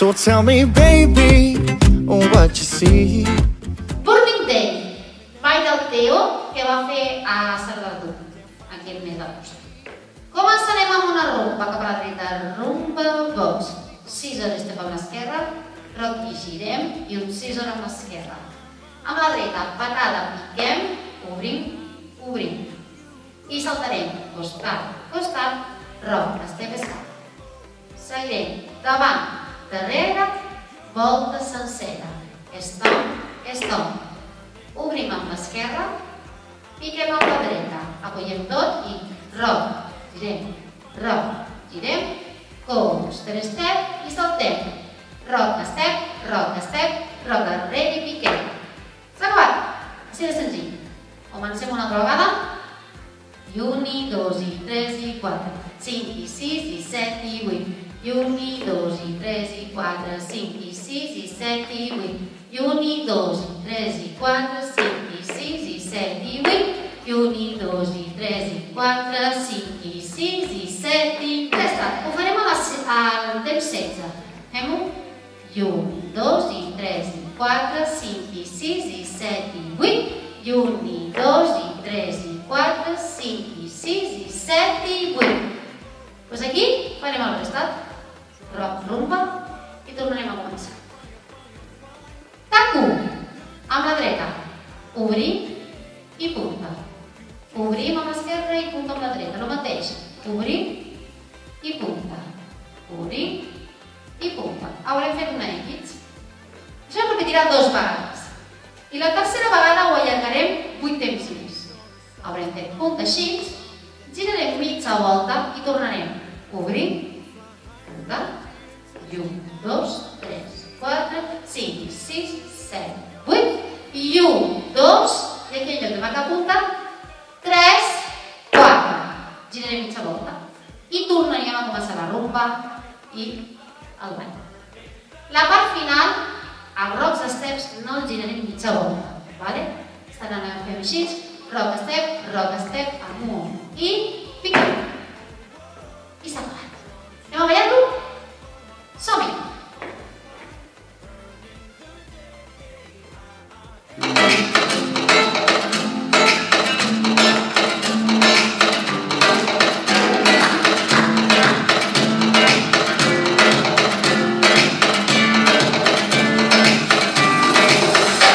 So tell me, baby, what you see. Burning Day, ball del Teo que va fer a Cerdà aquest mes d'agost. Començarem amb una rumba cap a la dreta, rumba box. 6 hores té per l'esquerra, rock i girem i un 6 hores amb l'esquerra. Amb la dreta, patada, piquem, obrim. I saltarem, costat, rock, step, step. Seguirem, davant, darrere, volta sencera. Stop. Obrim amb l'esquerra, piquem amb la dreta, apoyem tot i rock, girem, coaster, step i saltem. Rock, step, rock darrere i piquem. S'ha acabat, així de senzill. Comencem una altra vegada. I 1, i 2, i 3, i 4, 5, i 6, i 7, i 8. I 1, i 2, i 3, i 4, 5, i 6, i 7, i 8. I 1, i 2, i 3, i 4, 5, i 6, i 7, i 8. I 1, i 2, i 3, i 4, 5, i 6, i 7, i 8. Ja està, ho farem al temps 16. Fem-ho. I 1, i 2, i 3, i 4, 5, i 6, i 7, i 8. I 1, i 2, i 3, i 4, 5, i 6, i 7, i 8. Doncs aquí farem el restat. Rock, rumba i tornarem a començar. Tac 1, amb la dreta, obrim i punta. Obrim amb l'esquerra i punta amb la dreta, el mateix. Obrim i punta. Obrim i punta. Haurem fet una X. Això es repetirà 2 vegades. I la tercera vegada ho allargarem 8 temps més. Haurem fet punta així, girarem mitja volta i tornarem. Obrim, punta, i 1, 2, 3, 4, 5, 6, 7, 8, i 1, 2, i aquí en lloc de marcar punta, 3, 4. Girarem mitja volta. I tornaríem a començar la rumba i el ball. La part final, els rocks steps no els girarem mitja volta. Estaran fent així, rock step, amunt i piquem. I s'ha acabat. Anem a ballar-lo? Som-hi!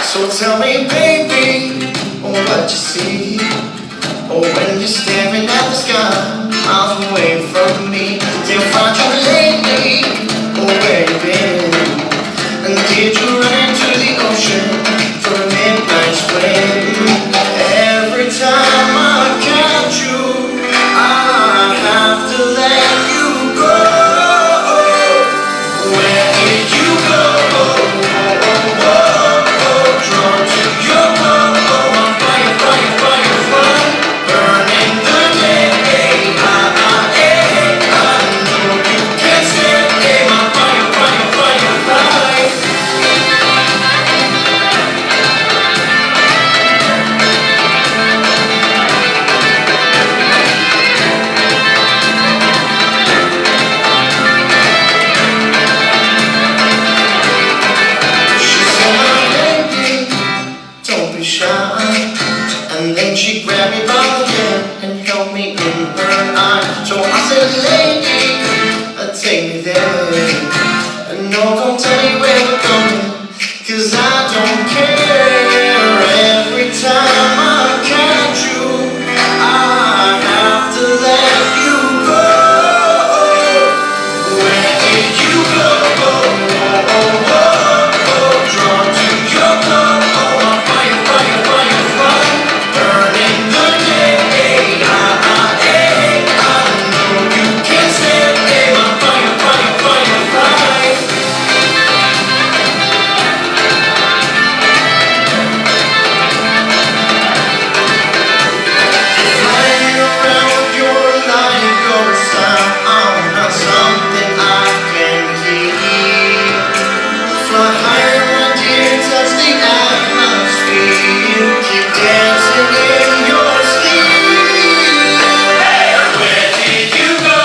So tell me, baby, what you see. When you're staring at the sky, miles away from me, till you find you lately. Where you been? And did you run into the ocean for a midnight swim? Every time I catch you, I have to let you go. Where did you go? Drawn to your love, on fire, burning the day. I know you can't stand my fire. She said, baby, don't be shy. And then she grabbed me by the hand and held me in her eyes. So I said, lady, take me there. And no, don't tell me where we're going, 'cause I don't care. Every time I catch you, I have to let you go. Where did you go? Drawn to your love, on fire, burning the day. I know you can't stand my fire. Flying around with your light, your sound, not something I can hear. Fly higher, my dear, touch the atmosphere. Keep dancing in your sleep. Where did you go?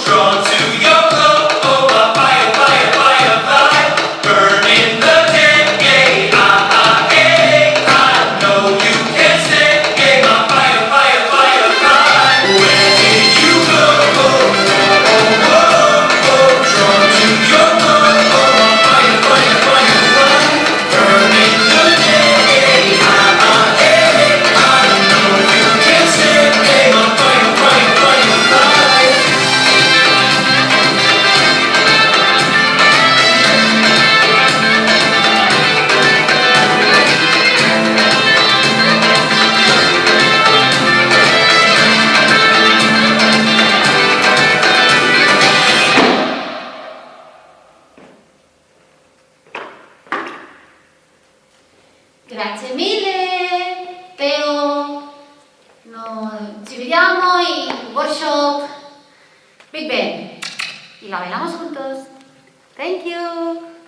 Drawn to your love. Muy bien. Y la bailamos juntos. Thank you.